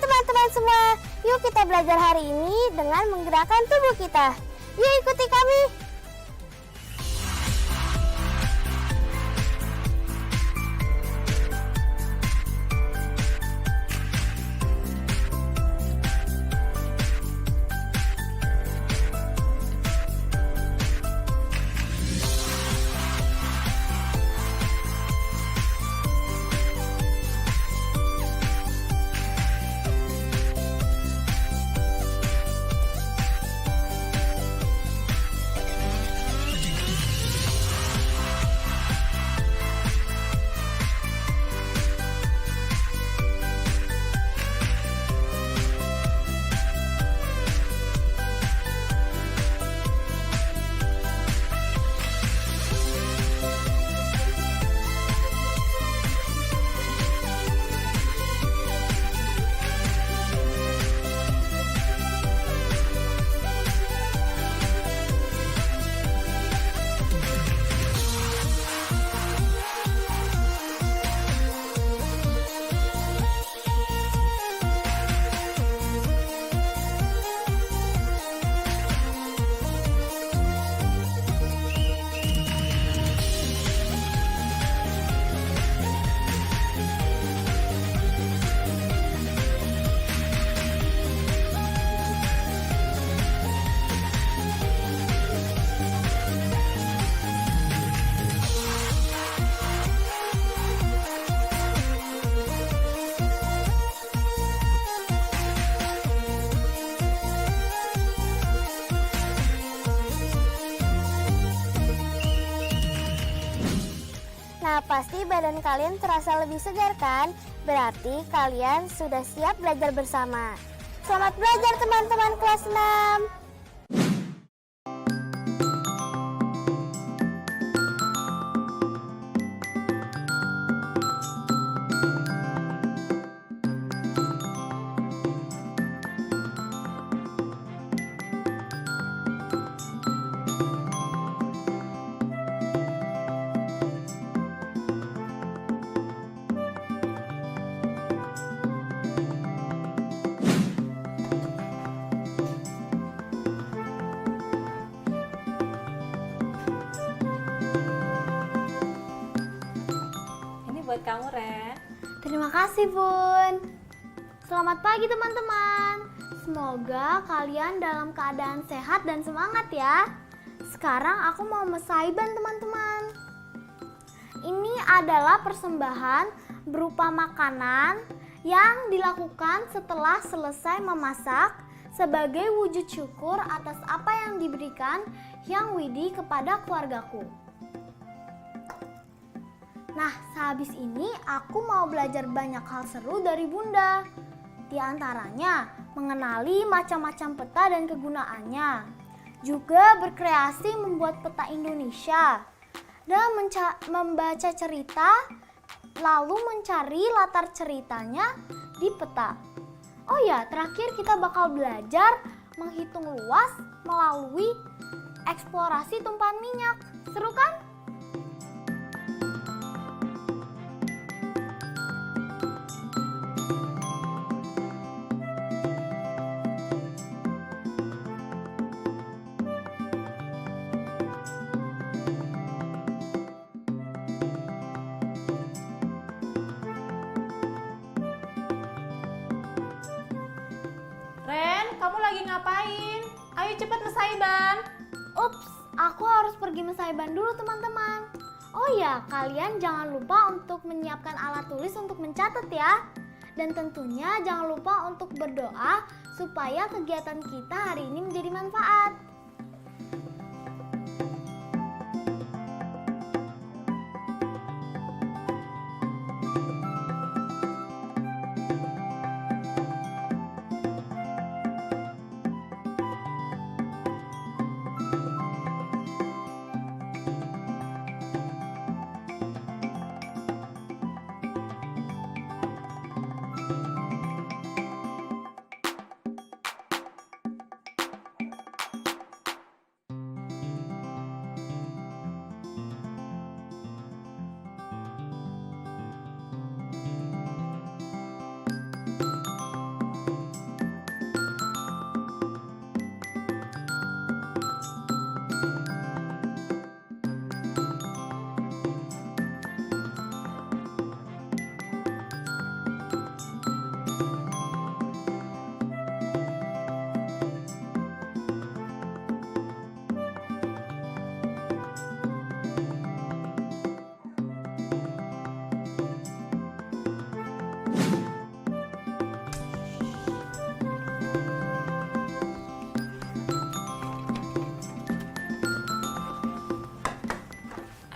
Teman-teman semua, yuk kita belajar hari ini dengan menggerakkan tubuh kita. Yuk ikuti kami. Nah, pasti badan kalian terasa lebih segar kan? Berarti kalian sudah siap belajar bersama. Selamat belajar teman-teman kelas 6. Buat kamu, Ren. Terima kasih, Bun. Selamat pagi, teman-teman. Semoga kalian dalam keadaan sehat dan semangat ya. Sekarang aku mau mesaiban, teman-teman. Ini adalah persembahan berupa makanan yang dilakukan setelah selesai memasak sebagai wujud syukur atas apa yang diberikan Hyang Widi kepada keluargaku. Nah, sehabis ini aku mau belajar banyak hal seru dari Bunda. Di antaranya, mengenali macam-macam peta dan kegunaannya. Juga berkreasi membuat peta Indonesia. Dan membaca cerita, lalu mencari latar ceritanya di peta. Oh ya, terakhir kita bakal belajar menghitung luas melalui eksplorasi tumpahan minyak. Seru kan? Ren, kamu lagi ngapain? Ayo cepet mesaiban. Ups, aku harus pergi mesaiban dulu teman-teman. Oh ya, kalian jangan lupa untuk menyiapkan alat tulis untuk mencatat ya. Dan tentunya jangan lupa untuk berdoa supaya kegiatan kita hari ini menjadi manfaat.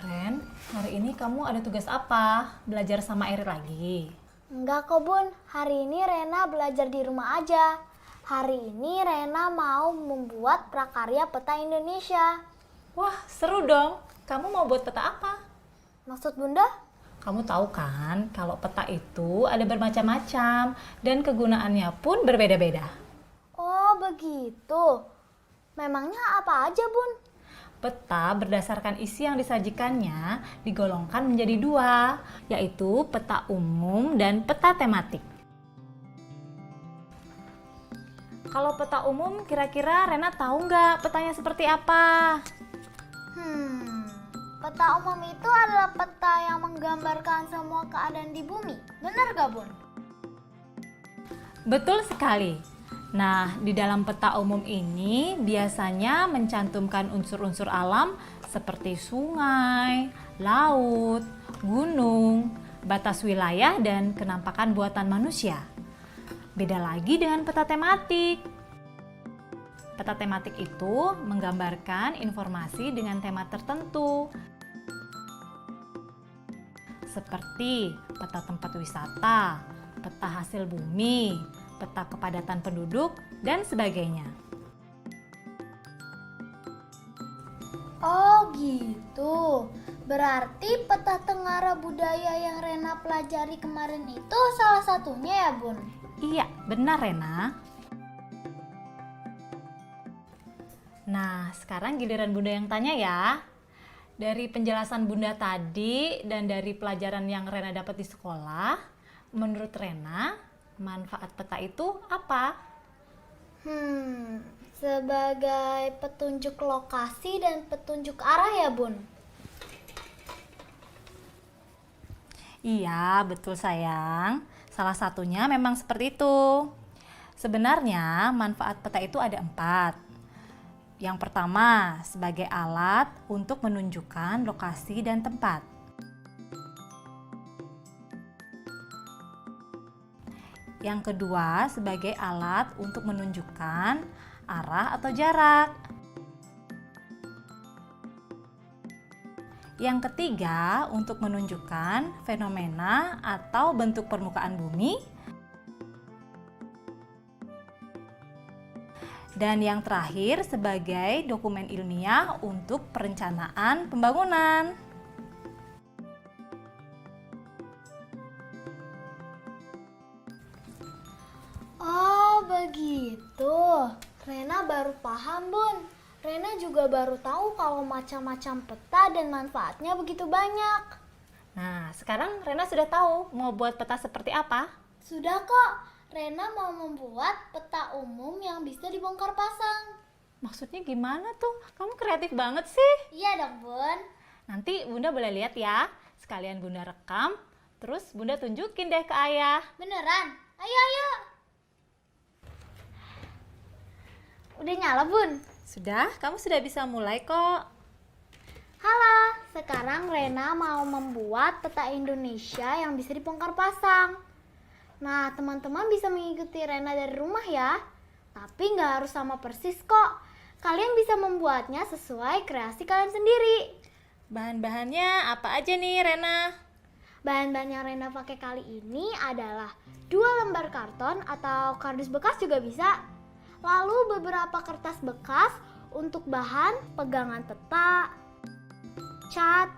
Ren, hari ini kamu ada tugas apa? Belajar sama Eri lagi? Enggak kok Bun, hari ini Rena belajar di rumah aja. Hari ini Rena mau membuat prakarya peta Indonesia. Wah, seru dong. Kamu mau buat peta apa? Maksud Bunda? Kamu tahu kan kalau peta itu ada bermacam-macam dan kegunaannya pun berbeda-beda. Oh begitu. Memangnya apa aja Bun? Peta berdasarkan isi yang disajikannya digolongkan menjadi dua, yaitu peta umum dan peta tematik. Kalau peta umum, kira-kira Rena tahu nggak petanya seperti apa? Peta umum itu adalah peta yang menggambarkan semua keadaan di bumi. Benar gak Bun? Betul sekali. Nah, di dalam peta umum ini biasanya mencantumkan unsur-unsur alam seperti sungai, laut, gunung, batas wilayah, dan kenampakan buatan manusia. Beda lagi dengan peta tematik. Peta tematik itu menggambarkan informasi dengan tema tertentu, seperti peta tempat wisata, peta hasil bumi, peta kepadatan penduduk, dan sebagainya. Oh gitu. Berarti peta tengara budaya yang Rena pelajari kemarin itu salah satunya ya Bun? Iya, benar Rena. Nah, sekarang giliran Bunda yang tanya ya. Dari penjelasan Bunda tadi dan dari pelajaran yang Rena dapat di sekolah, menurut Rena, manfaat peta itu apa? Sebagai petunjuk lokasi dan petunjuk arah ya Bun? Iya, betul sayang. Salah satunya memang seperti itu. Sebenarnya manfaat peta itu ada 4. Yang pertama, sebagai alat untuk menunjukkan lokasi dan tempat. Yang kedua, sebagai alat untuk menunjukkan arah atau jarak. Yang ketiga, untuk menunjukkan fenomena atau bentuk permukaan bumi. Dan yang terakhir, sebagai dokumen ilmiah untuk perencanaan pembangunan. Oh begitu. Rena baru paham Bun. Rena juga baru tahu kalau macam-macam peta dan manfaatnya begitu banyak. Nah, sekarang Rena sudah tahu mau buat peta seperti apa? Sudah kok. Rena mau membuat peta umum yang bisa dibongkar pasang. Maksudnya gimana tuh? Kamu kreatif banget sih. Iya dong Bun. Nanti Bunda boleh lihat ya. Sekalian Bunda rekam, terus Bunda tunjukin deh ke Ayah. Beneran? Ayo. Udah nyala Bun? Sudah, kamu sudah bisa mulai kok. Halo, sekarang Rena mau membuat peta Indonesia yang bisa dibongkar pasang. Nah, teman-teman bisa mengikuti Rena dari rumah ya. Tapi nggak harus sama persis kok. Kalian bisa membuatnya sesuai kreasi kalian sendiri. Bahan-bahannya apa aja nih, Rena? Bahan-bahan yang Rena pakai kali ini adalah 2 lembar karton atau kardus bekas juga bisa. Lalu beberapa kertas bekas untuk bahan pegangan peta, cat,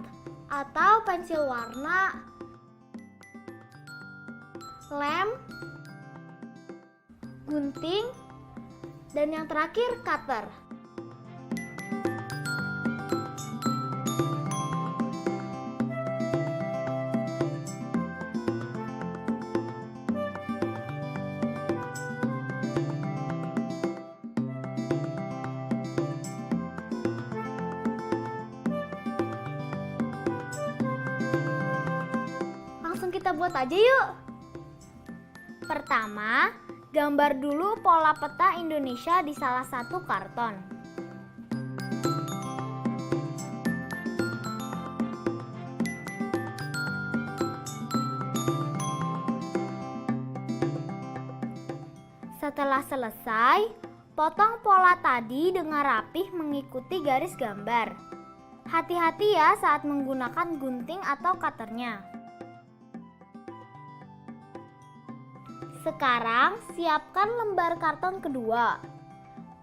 atau pensil warna, lem, gunting, dan yang terakhir cutter. Langsung kita buat aja yuk. Pertama, gambar dulu pola peta Indonesia di salah satu karton. Setelah selesai, potong pola tadi dengan rapih mengikuti garis gambar. Hati-hati ya saat menggunakan gunting atau cutternya. Sekarang siapkan lembar karton kedua.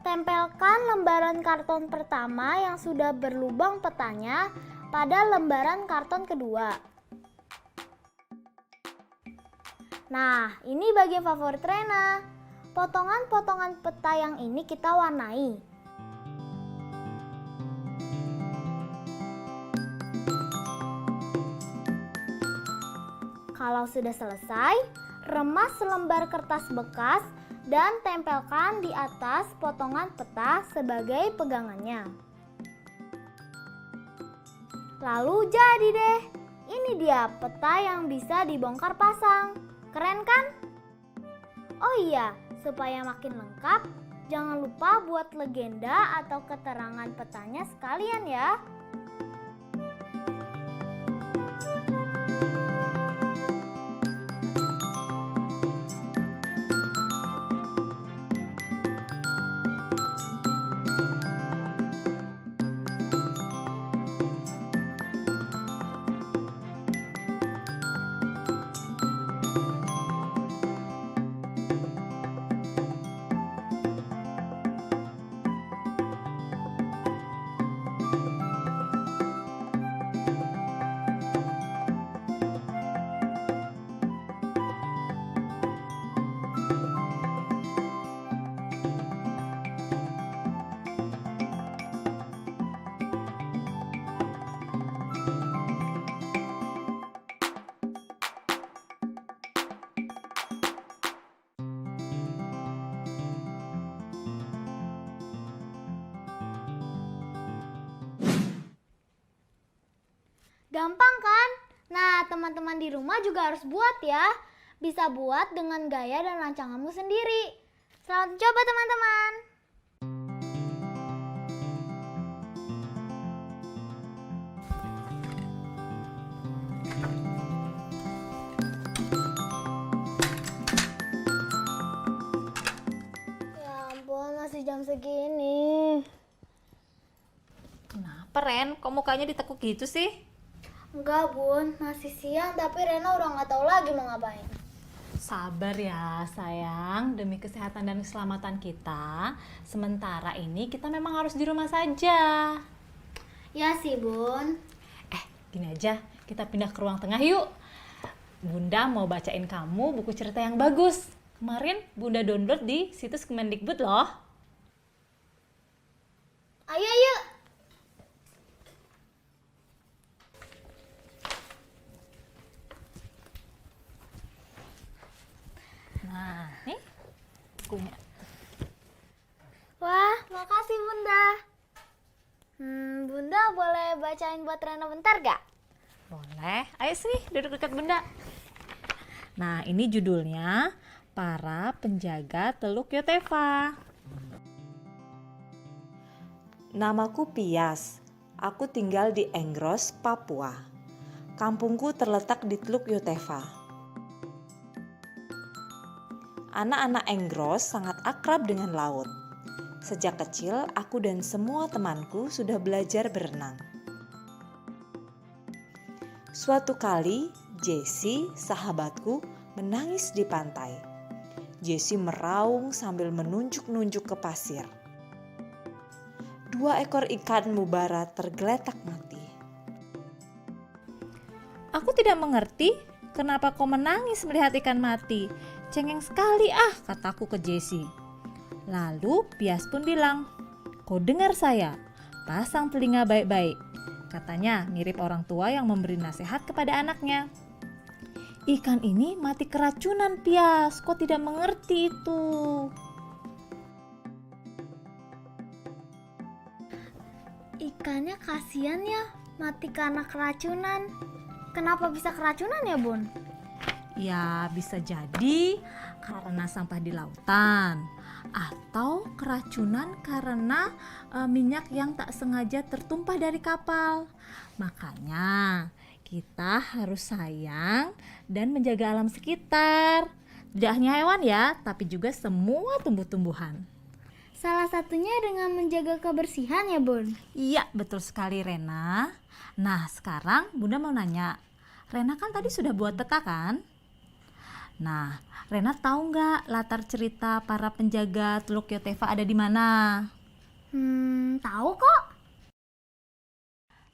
Tempelkan lembaran karton pertama yang sudah berlubang petanya pada lembaran karton kedua. Nah, ini bagian favorit Rena. Potongan-potongan peta yang ini kita warnai. Kalau sudah selesai, remas selembar kertas bekas dan tempelkan di atas potongan peta sebagai pegangannya. Lalu jadi deh, ini dia peta yang bisa dibongkar pasang. Keren kan? Oh iya, supaya makin lengkap, jangan lupa buat legenda atau keterangan petanya sekalian ya. Gampang kan? Nah, teman-teman di rumah juga harus buat ya. Bisa buat dengan gaya dan rancanganmu sendiri. Selamat coba teman-teman. Ya ampun, masih jam segini. Kenapa, Ren? Kok mukanya ditekuk gitu sih? Enggak bun, masih siang tapi Rena udah nggak tahu lagi mau ngapain. Sabar ya sayang, demi kesehatan dan keselamatan kita. Sementara ini kita memang harus di rumah saja. Ya sih bun. Gini aja, kita pindah ke ruang tengah yuk. Bunda mau bacain kamu buku cerita yang bagus. Kemarin Bunda download di situs Kemendikbud loh. Ayo yuk. Nah, nih bukunya. Wah, makasih Bunda. Bunda boleh bacain buat Rena bentar gak? Boleh, ayo sini duduk dekat Bunda. Nah, ini judulnya Para Penjaga Teluk Yotefa. Namaku Pias. Aku tinggal di Enggros, Papua. Kampungku terletak di Teluk Yotefa. Anak-anak Enggros sangat akrab dengan laut. Sejak kecil, aku dan semua temanku sudah belajar berenang. Suatu kali, Jessie, sahabatku, menangis di pantai. Jessie meraung sambil menunjuk-nunjuk ke pasir. 2 ekor ikan mubara tergeletak mati. Aku tidak mengerti kenapa kau menangis melihat ikan mati. Cengeng sekali kataku ke Jessie. Lalu Pias pun bilang, kau dengar saya, pasang telinga baik-baik. Katanya mirip orang tua yang memberi nasihat kepada anaknya. Ikan ini mati keracunan, Pias, kau tidak mengerti itu. Ikannya kasihan ya, mati karena keracunan. Kenapa bisa keracunan ya, Bun? Ya, bisa jadi karena sampah di lautan atau keracunan karena minyak yang tak sengaja tertumpah dari kapal. Makanya kita harus sayang dan menjaga alam sekitar. Tidak hanya hewan ya, tapi juga semua tumbuh-tumbuhan. Salah satunya dengan menjaga kebersihan ya, Bun? Iya, betul sekali Rena. Nah, sekarang Bunda mau nanya. Rena kan tadi sudah buat peta kan? Nah, Rena tahu nggak latar cerita para penjaga Teluk Yotefa ada di mana? Tahu kok.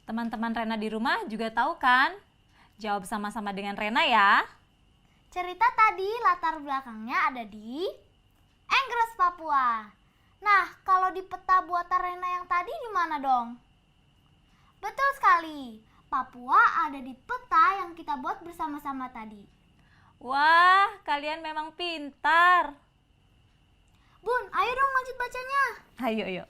Teman-teman Rena di rumah juga tahu kan? Jawab sama-sama dengan Rena ya. Cerita tadi latar belakangnya ada di Enggros, Papua. Nah, kalau di peta buatan Rena yang tadi di mana dong? Betul sekali. Papua ada di peta yang kita buat bersama-sama tadi. Wah, kalian memang pintar. Bun, ayo dong lanjut bacanya. Ayo, yuk.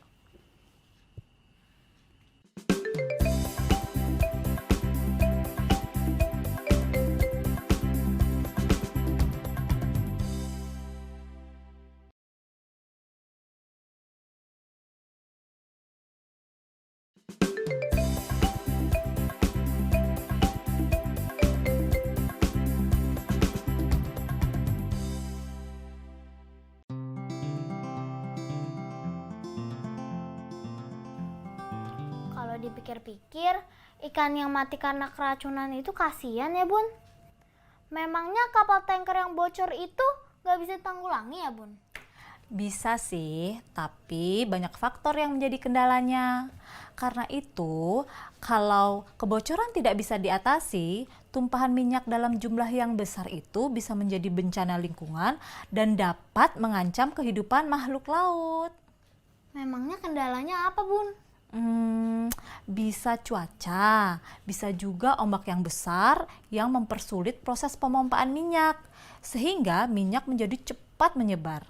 Kalau dipikir-pikir, ikan yang mati karena keracunan itu kasihan ya, Bun. Memangnya kapal tanker yang bocor itu gak bisa ditanggulangi ya, Bun? Bisa sih, tapi banyak faktor yang menjadi kendalanya. Karena itu, kalau kebocoran tidak bisa diatasi, tumpahan minyak dalam jumlah yang besar itu bisa menjadi bencana lingkungan dan dapat mengancam kehidupan makhluk laut. Memangnya kendalanya apa, Bun? Bisa cuaca, bisa juga ombak yang besar yang mempersulit proses pemompaan minyak, sehingga minyak menjadi cepat menyebar.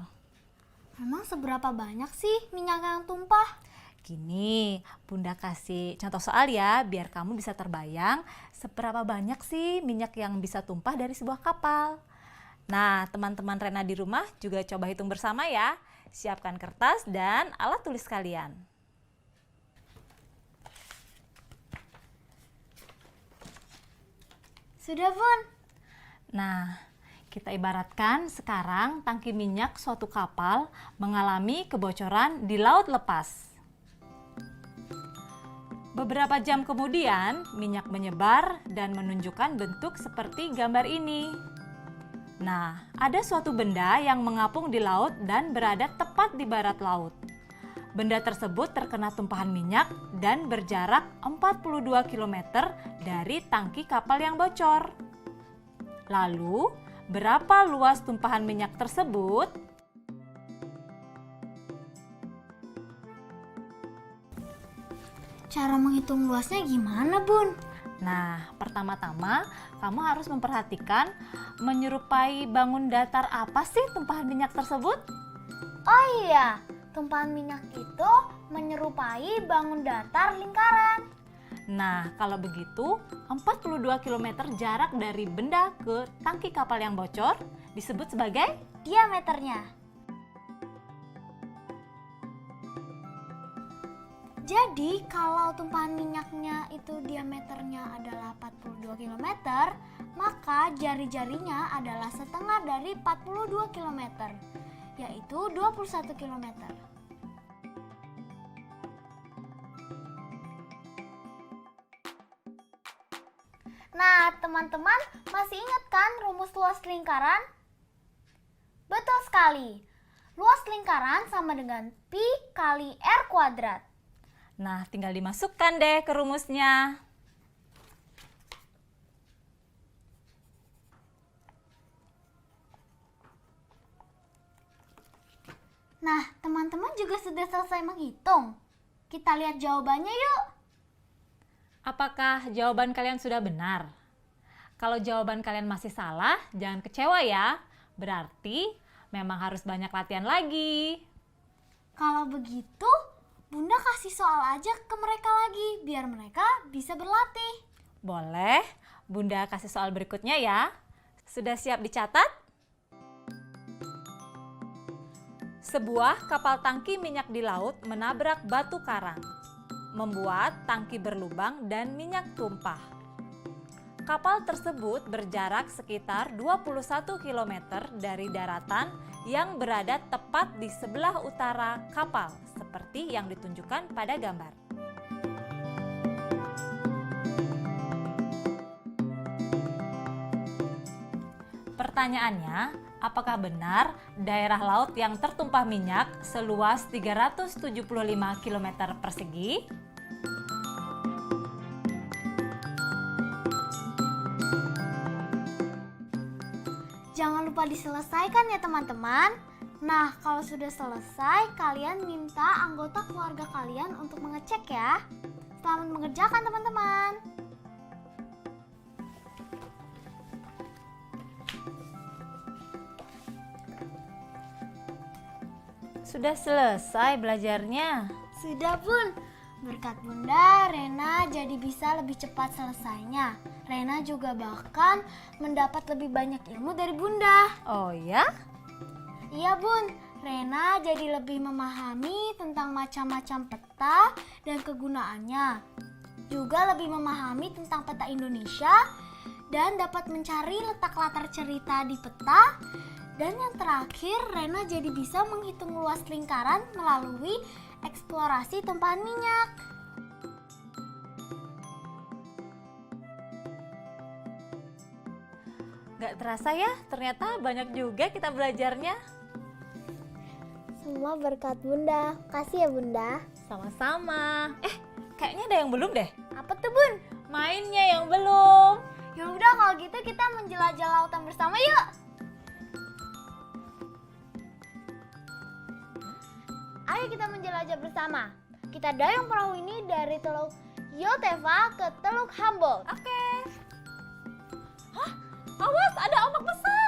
Memang seberapa banyak sih minyak yang tumpah? Gini, Bunda kasih contoh soal ya, biar kamu bisa terbayang seberapa banyak sih minyak yang bisa tumpah dari sebuah kapal. Nah, teman-teman Rena di rumah juga coba hitung bersama ya. Siapkan kertas dan alat tulis kalian. Sudah, Bun. Nah, kita ibaratkan sekarang tangki minyak suatu kapal mengalami kebocoran di laut lepas. Beberapa jam kemudian, minyak menyebar dan menunjukkan bentuk seperti gambar ini. Nah, ada suatu benda yang mengapung di laut dan berada tepat di barat laut. Benda tersebut terkena tumpahan minyak dan berjarak 42 km dari tangki kapal yang bocor. Lalu, berapa luas tumpahan minyak tersebut? Cara menghitung luasnya gimana, Bun? Nah, pertama-tama kamu harus memperhatikan menyerupai bangun datar apa sih tumpahan minyak tersebut? Oh iya, tumpahan minyak itu menyerupai bangun datar lingkaran. Nah, kalau begitu 42 km jarak dari benda ke tangki kapal yang bocor disebut sebagai Diameternya. Jadi kalau tumpahan minyaknya itu diameternya adalah 42 km, maka jari-jarinya adalah setengah dari 42 km, yaitu 21 km. Nah, teman-teman masih ingat kan rumus luas lingkaran? Betul sekali. Luas lingkaran sama dengan pi kali r kuadrat. Nah, tinggal dimasukkan deh ke rumusnya. Nah, teman-teman juga sudah selesai menghitung. Kita lihat jawabannya yuk. Apakah jawaban kalian sudah benar? Kalau jawaban kalian masih salah, jangan kecewa ya. Berarti memang harus banyak latihan lagi. Kalau begitu, Bunda kasih soal aja ke mereka lagi, biar mereka bisa berlatih. Boleh, Bunda kasih soal berikutnya ya. Sudah siap dicatat? Sebuah kapal tangki minyak di laut menabrak batu karang, membuat tangki berlubang dan minyak tumpah. Kapal tersebut berjarak sekitar 21 km dari daratan yang berada tepat di sebelah utara kapal, seperti yang ditunjukkan pada gambar. Pertanyaannya, apakah benar daerah laut yang tertumpah minyak seluas 375 km persegi? Jangan lupa diselesaikan ya teman-teman. Nah, kalau sudah selesai, kalian minta anggota keluarga kalian untuk mengecek ya. Selamat mengerjakan teman-teman. Sudah selesai belajarnya. Sudah Bun, berkat Bunda, Rena jadi bisa lebih cepat selesainya. Rena juga bahkan mendapat lebih banyak ilmu dari Bunda. Oh ya? Iya Bun, Rena jadi lebih memahami tentang macam-macam peta dan kegunaannya. Juga lebih memahami tentang peta Indonesia dan dapat mencari letak latar cerita di peta. Dan yang terakhir, Rena jadi bisa menghitung luas lingkaran melalui eksplorasi tumpahan minyak. Gak terasa ya, ternyata banyak juga kita belajarnya. Semua berkat Bunda. Kasih ya Bunda. Sama-sama. Kayaknya ada yang belum deh. Apa tuh Bun? Mainnya yang belum. Ya udah kalau gitu kita menjelajah lautan bersama yuk. Ayo kita menjelajah bersama. Kita dayung perahu ini dari Teluk Yoteva ke Teluk Humboldt. Oke. Hah? Awas, ada ombak besar.